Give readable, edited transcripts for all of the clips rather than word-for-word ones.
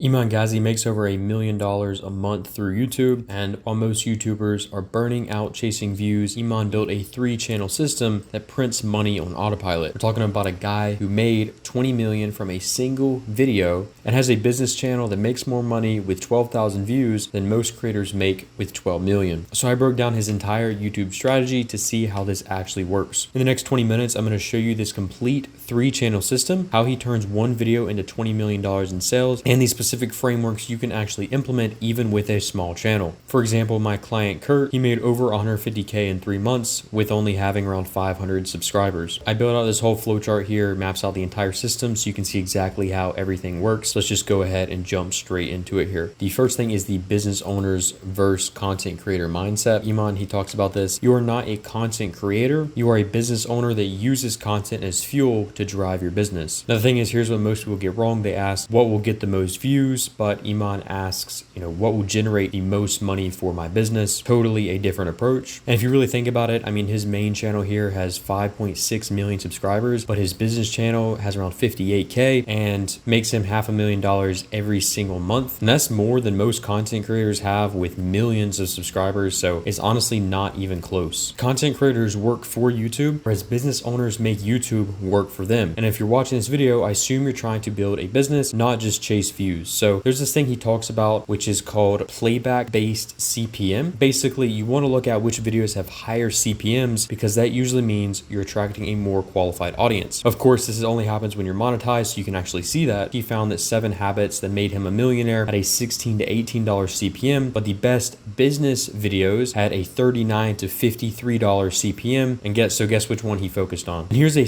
Iman Gadzhi makes over $1 million a month through YouTube, and while most YouTubers are burning out chasing views, Iman built a 3-channel system that prints money on autopilot. We're talking about a guy who made 20 million from a single video and has a business channel that makes more money with 12,000 views than most creators make with 12 million. So I broke down his entire YouTube strategy to see how this actually works. In the next 20 minutes, I'm going to show you this complete 3-channel system, how he turns one video into $20 million in sales, and these specific frameworks you can actually implement even with a small channel. For example, my client Kurt, he made over 150K in 3 months with only having around 500 subscribers. I built out this whole flowchart here, maps out the entire system so you can see exactly how everything works. Let's just go ahead and jump straight into it here. The first thing is the business owners versus content creator mindset. Iman, he talks about this. You are not a content creator. You are a business owner that uses content as fuel to drive your business. Now, the thing is, here's what most people get wrong. They ask, what will get the most views? But Iman asks, what will generate the most money for my business? Totally a different approach. And if you really think about it, I mean, his main channel here has 5.6 million subscribers, but his business channel has around 58K and makes him $500,000 every single month. And that's more than most content creators have with millions of subscribers. So it's honestly not even close. Content creators work for YouTube, whereas business owners make YouTube work for them. And if you're watching this video, I assume you're trying to build a business, not just chase views. So there's this thing he talks about, which is called playback-based CPM. Basically, you want to look at which videos have higher CPMs because that usually means you're attracting a more qualified audience. Of course, this only happens when you're monetized, so you can actually see that. He found that 7 habits that made him a millionaire had a $16 to $18 CPM, but the best business videos had a $39 to $53 CPM. And guess which one he focused on. And here's a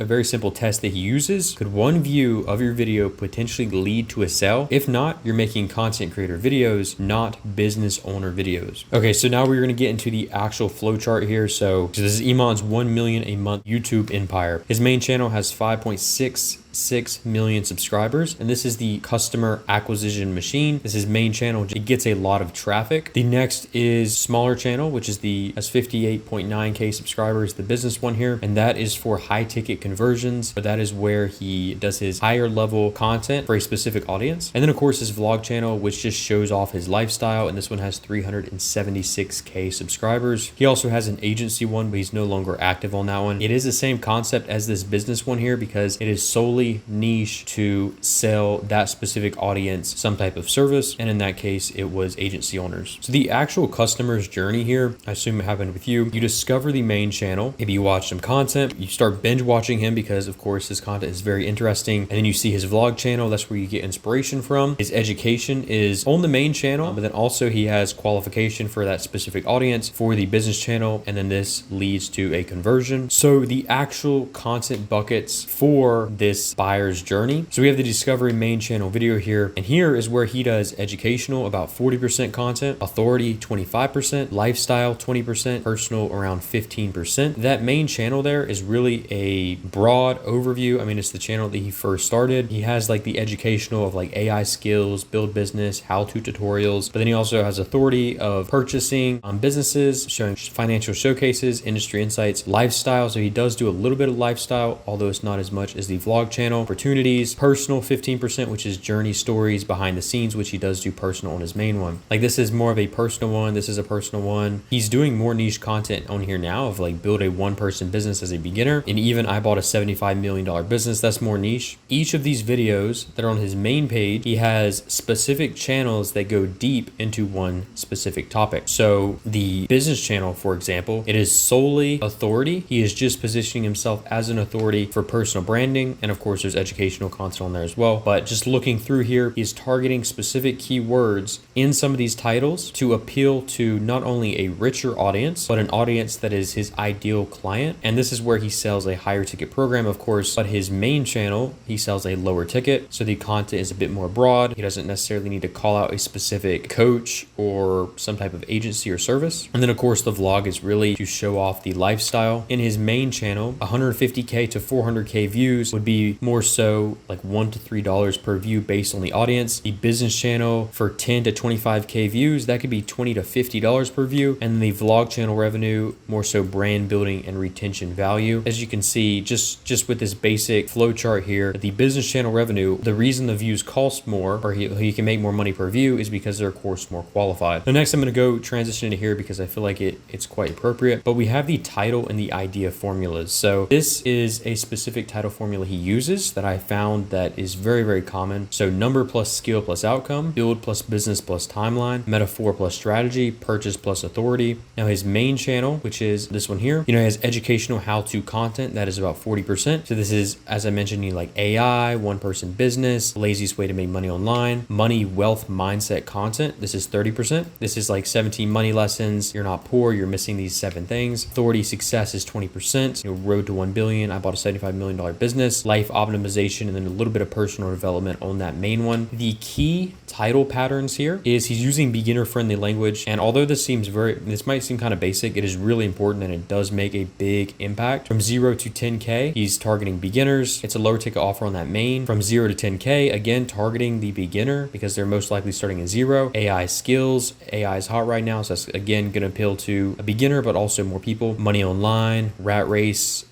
very simple test that he uses. Could one view of your video potentially lead to a sale? If not, you're making content creator videos, not business owner videos. Okay, so now we're going to get into the actual flowchart here. So this is Iman's 1 million a month YouTube empire. His main channel has 5.6 million subscribers, and this is the customer acquisition machine. This is main channel. It gets a lot of traffic. The next is smaller channel, which is has 58.9K subscribers, the business one here, and that is for high ticket conversions, but that is where he does his higher level content for a specific audience. And then of course his vlog channel, which just shows off his lifestyle, and this one has 376K subscribers. He also has an agency one, but he's no longer active on that one. It is the same concept as this business one here because it is solely niche to sell that specific audience some type of service, and in that case it was agency owners. So the actual customer's journey here, I assume it happened with you. You discover the main channel, maybe you watch some content, you start binge watching him because of course his content is very interesting, and then you see his vlog channel. That's where you get inspiration from. His education is on the main channel, but then also he has qualification for that specific audience for the business channel, and then this leads to a conversion. So the actual content buckets for this buyer's journey. So we have the discovery main channel video here, and here is where he does educational, about 40% content, authority 25%, lifestyle 20%, personal around 15%. That main channel there is really a broad overview. I mean, it's the channel that he first started. He has like the educational of like AI skills, build business, how-to tutorials, but then he also has authority of purchasing on businesses, showing financial showcases, industry insights, lifestyle. So he does do a little bit of lifestyle, although it's not as much as the vlog channel. Opportunities, personal 15%, which is journey stories behind the scenes, which he does do personal on his main one. Like this is more of a personal one. This is a personal one. He's doing more niche content on here now of like build a 1-person business as a beginner. And even I bought a $75 million business. That's more niche. Each of these videos that are on his main page, he has specific channels that go deep into one specific topic. So the business channel, for example, it is solely authority. He is just positioning himself as an authority for personal branding. And of course, there's educational content on there as well. But just looking through here, he's targeting specific keywords in some of these titles to appeal to not only a richer audience, but an audience that is his ideal client. And this is where he sells a higher ticket program, of course, but his main channel, he sells a lower ticket. So the content is a bit more broad. He doesn't necessarily need to call out a specific coach or some type of agency or service. And then of course, the vlog is really to show off the lifestyle. In his main channel, 150K to 400K views would be more so like $1 to $3 per view based on the audience. The business channel for 10 to 25K views, that could be $20 to $50 per view. And the vlog channel revenue, more so brand building and retention value. As you can see, just with this basic flow chart here, the business channel revenue, the reason the views cost more, or he can make more money per view, is because they're of course more qualified. Now next I'm going to go transition into here because I feel like it's quite appropriate, but we have the title and the idea formulas. So this is a specific title formula he uses that I found that is very, very common. So number plus skill plus outcome, build plus business plus timeline, metaphor plus strategy, purchase plus authority. Now his main channel, which is this one here, he has educational how-to content. That is about 40%. So this is, as I mentioned, like AI, one-person business, laziest way to make money online, money, wealth, mindset content. This is 30%. This is like 17 money lessons. You're not poor. You're missing these 7 things. Authority success is 20%. Road to 1 billion. I bought a $75 million business, life optimization, and then a little bit of personal development on that main one. The key title patterns here is he's using beginner friendly language. And although this might seem kind of basic, it is really important and it does make a big impact. From 0 to 10K, he's targeting beginners. It's a lower ticket offer on that main. From 0 to 10K, again, targeting the beginner because they're most likely starting at 0. AI skills, AI is hot right now. So that's again, going to appeal to a beginner, but also more people. Money online, rat race.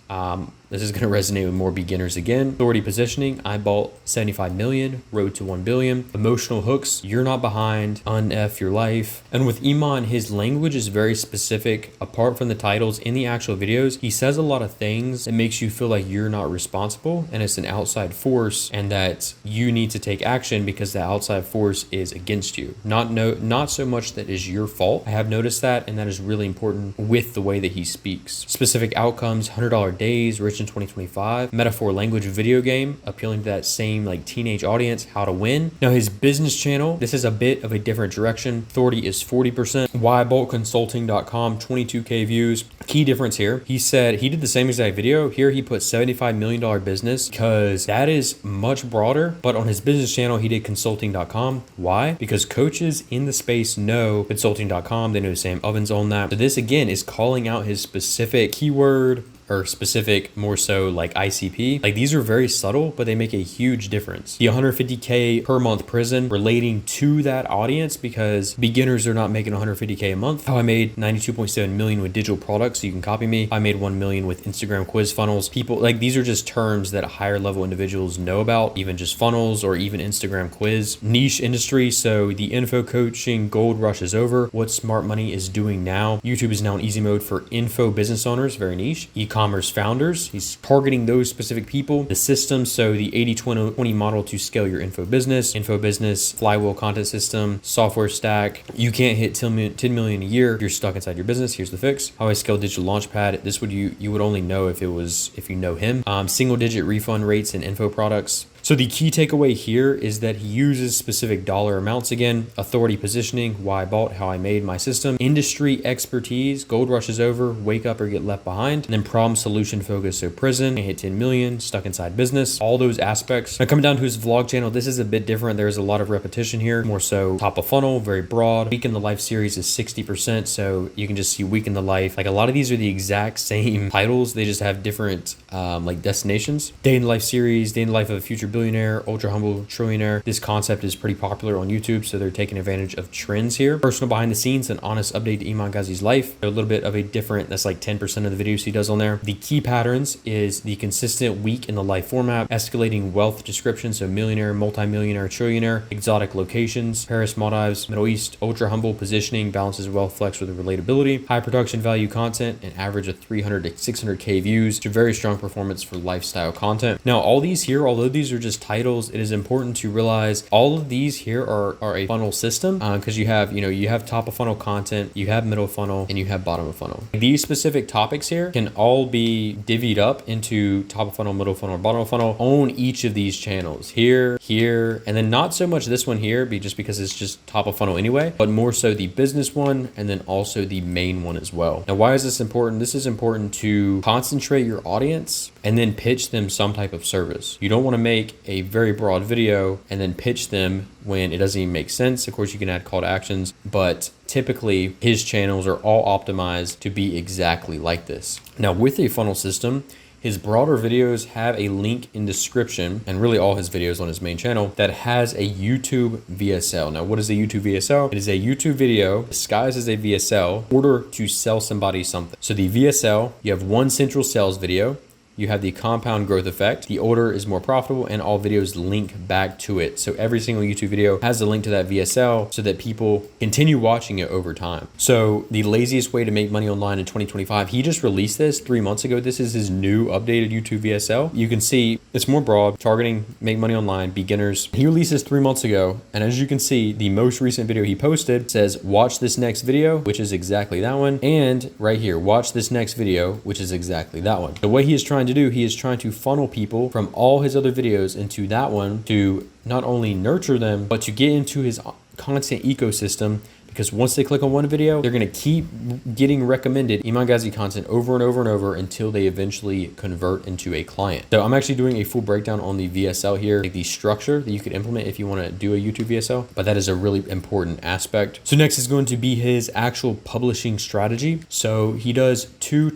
This is going to resonate with more beginners again. Authority positioning, I bought 75 million, road to 1 billion. Emotional hooks, you're not behind, un-F your life. And with Iman, his language is very specific. Apart from the titles in the actual videos, he says a lot of things that makes you feel like you're not responsible and it's an outside force and that you need to take action because the outside force is against you. Not so much that is your fault. I have noticed that, and that is really important with the way that he speaks. Specific outcomes, $100 days, rich in 2025, metaphor language video game, appealing to that same like teenage audience, how to win. Now his business channel, this is a bit of a different direction. Authority is 40%. Whyboltconsulting.com, 22K views. Key difference here, he said he did the same exact video. Here he put $75 million business because that is much broader, but on his business channel, he did consulting.com. Why? Because coaches in the space know consulting.com. They know Sam Ovens on that. So this again is calling out his specific keyword or specific, more so like ICP. Like these are very subtle, but they make a huge difference. The 150K per month prison relating to that audience because beginners are not making 150K a month. How I made 92.7 million with digital products, so you can copy me. I made 1 million with Instagram quiz funnels. People like these are just terms that higher level individuals know about, even just funnels or even Instagram quiz. Niche industry, so the info coaching gold rush is over. What smart money is doing now. YouTube is now in easy mode for info business owners, very niche. E-commerce founders, he's targeting those specific people. The system, so the 80-20 model to scale your info business, flywheel content system, software stack. You can't hit 10 million a year if you're stuck inside your business. Here's the fix. How I scale digital launchpad. This would you would only know if you know him. Single digit refund rates and info products. So the key takeaway here is that he uses specific dollar amounts again, authority positioning, why I bought, how I made my system, industry expertise, gold rush is over, wake up or get left behind, and then problem solution focus, so prison, hit 10 million, stuck inside business, all those aspects. Now coming down to his vlog channel, this is a bit different. There's a lot of repetition here, more so top of funnel, very broad. Week in the life series is 60%, so you can just see week in the life. Like a lot of these are the exact same titles, they just have different like destinations. Day in the life series, day in the life of a future billionaire, ultra humble trillionaire. This concept is pretty popular on YouTube, so they're taking advantage of trends here. Personal behind the scenes, an honest update to Iman Gadzhi's life. A little bit of a different, that's like 10% of the videos he does on there. The key patterns is the consistent week in the life format, escalating wealth description, so millionaire, multimillionaire, trillionaire, exotic locations, Paris, Maldives, Middle East, ultra humble positioning, balances wealth flex with relatability, high production value content, an average of 300 to 600K views, to very strong performance for lifestyle content. Now, all these here, although these are just titles, it is important to realize all of these here are a funnel system because you have top of funnel content, you have middle funnel, and you have bottom of funnel. These specific topics here can all be divvied up into top of funnel, middle funnel, or bottom of funnel on each of these channels here, and then not so much this one here, just because it's just top of funnel anyway, but more so the business one and then also the main one as well. Now, why is this important? This is important to concentrate your audience and then pitch them some type of service. You don't want to make a very broad video and then pitch them when it doesn't even make sense. Of course, you can add call to actions, but typically his channels are all optimized to be exactly like this. Now, with a funnel system, His broader videos have a link in description, and really all his videos on his main channel, that has a YouTube VSL. Now, what is a YouTube VSL? It is a YouTube video disguised as a VSL in order to sell somebody something. So the VSL, you have one central sales video. You have the compound growth effect. The order is more profitable and all videos link back to it. So every single YouTube video has a link to that VSL so that people continue watching it over time. So the laziest way to make money online in 2025, he just released this 3 months ago. This is his new updated YouTube VSL. You can see it's more broad, targeting make money online, beginners. He released this 3 months ago. And as you can see, the most recent video he posted says, watch this next video, which is exactly that one. And right here, watch this next video, which is exactly that one. The way he is trying to do, he is trying to funnel people from all his other videos into that one to not only nurture them, but to get into his content ecosystem. Because once they click on one video, they're going to keep getting recommended Iman Gadzhi content over and over and over until they eventually convert into a client. So I'm actually doing a full breakdown on the VSL here, like the structure that you could implement if you want to do a YouTube VSL, but that is a really important aspect. So next is going to be his actual publishing strategy. So he posts 2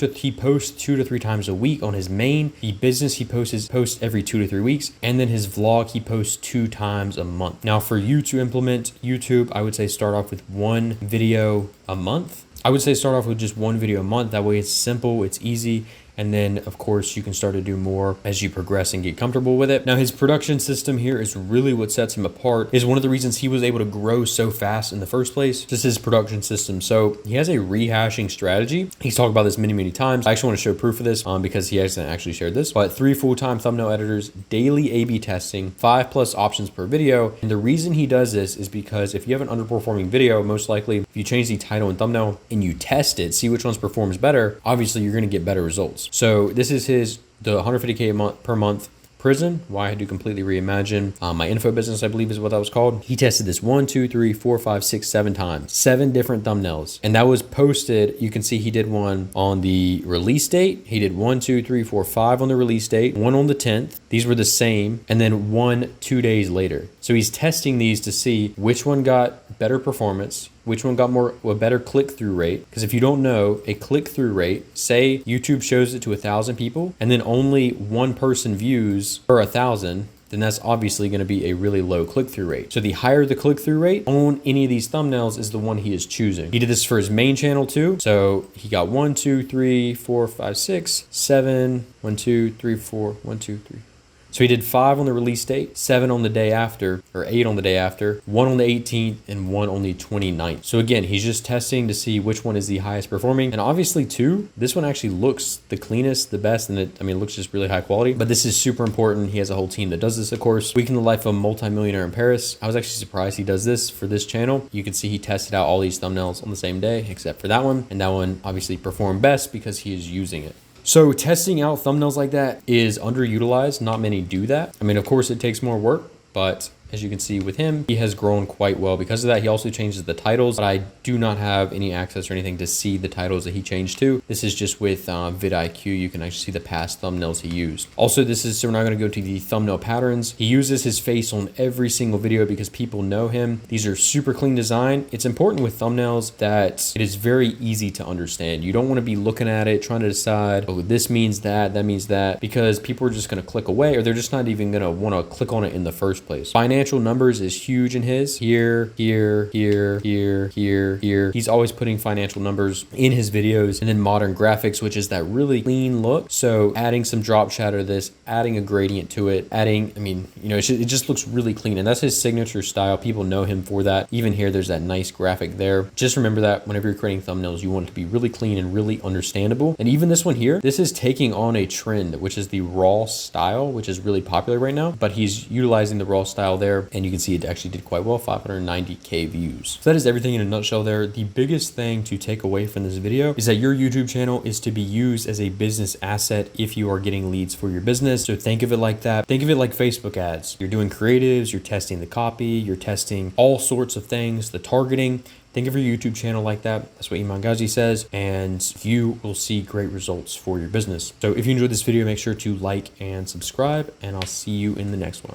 to 3 times a week on his main. The business he posts every 2 to 3 weeks. And then his vlog, he posts 2 times a month. Now for you to implement YouTube, I would say start off with one video a month. I would say start off with just one video a month. That way it's simple, it's easy. And then of course you can start to do more as you progress and get comfortable with it. Now his production system here is really what sets him apart, is one of the reasons he was able to grow so fast in the first place, just his production system. So he has a rehashing strategy. He's talked about this many times. I actually want to show proof of this because he hasn't actually shared this, but 3 full-time thumbnail editors, daily A/B testing, 5+ options per video. And the reason he does this is because if you have an underperforming video, most likely if you change the title and thumbnail and you test it, see which ones performs better, obviously you're going to get better results. So this is the 150K per month prison, why I had to completely reimagine my info business, I believe is what that was called. He tested this 1, 2, 3, 4, 5, 6, 7 times, 7 different thumbnails. And that was posted. You can see he did one on the release date. He did 1, 2, 3, 4, 5 on the release date, 1 on the 10th. These were the same. And then 1 2 days later. So he's testing these to see which one got better performance, which one got a better click-through rate. Because if you don't know, a click-through rate, say YouTube shows it to 1,000 people and then only 1 person views per 1,000, then that's obviously going to be a really low click-through rate. So the higher the click-through rate on any of these thumbnails is the one he is choosing. He did this for his main channel too. So he got 1, 2, 3, 4, 5, 6, 7, 1, 2, 3, 4, 1, 2, 3. So he did 5 on the release date, 7 on the day after, or 8 on the day after, 1 on the 18th, and 1 on the 29th. So again, he's just testing to see which one is the highest performing. And obviously too, this one actually looks the cleanest, the best, and it looks just really high quality. But this is super important. He has a whole team that does this, of course. Week in the life of a multimillionaire in Paris. I was actually surprised he does this for this channel. You can see he tested out all these thumbnails on the same day, except for that one. And that one obviously performed best because he is using it. So testing out thumbnails like that is underutilized. Not many do that. Of course it takes more work, but as you can see with him, he has grown quite well because of that. He also changes the titles, but I do not have any access or anything to see the titles that he changed to. This is just with vidIQ. You can actually see the past thumbnails he used. Also, so we're not going to go to the thumbnail patterns. He uses his face on every single video because people know him. These are super clean design. It's important with thumbnails that it is very easy to understand. You don't want to be looking at it, trying to decide, oh, this means that means that, because people are just going to click away or they're just not even going to want to click on it in the first place. Financial numbers is huge in his. Here. He's always putting financial numbers in his videos. And then modern graphics, which is that really clean look. So adding some drop shadow to this, adding a gradient to it, it just looks really clean. And that's his signature style. People know him for that. Even here, there's that nice graphic there. Just remember that whenever you're creating thumbnails, you want it to be really clean and really understandable. And even this one here, this is taking on a trend, which is the raw style, which is really popular right now. But he's utilizing the raw style there. And you can see it actually did quite well, 590K views. So that is everything in a nutshell there. The biggest thing to take away from this video is that your YouTube channel is to be used as a business asset if you are getting leads for your business. So think of it like that. Think of it like Facebook ads. You're doing creatives, you're testing the copy, you're testing all sorts of things, the targeting. Think of your YouTube channel like that. That's what Iman Gadzhi says, and you will see great results for your business. So if you enjoyed this video, make sure to like and subscribe, and I'll see you in the next one.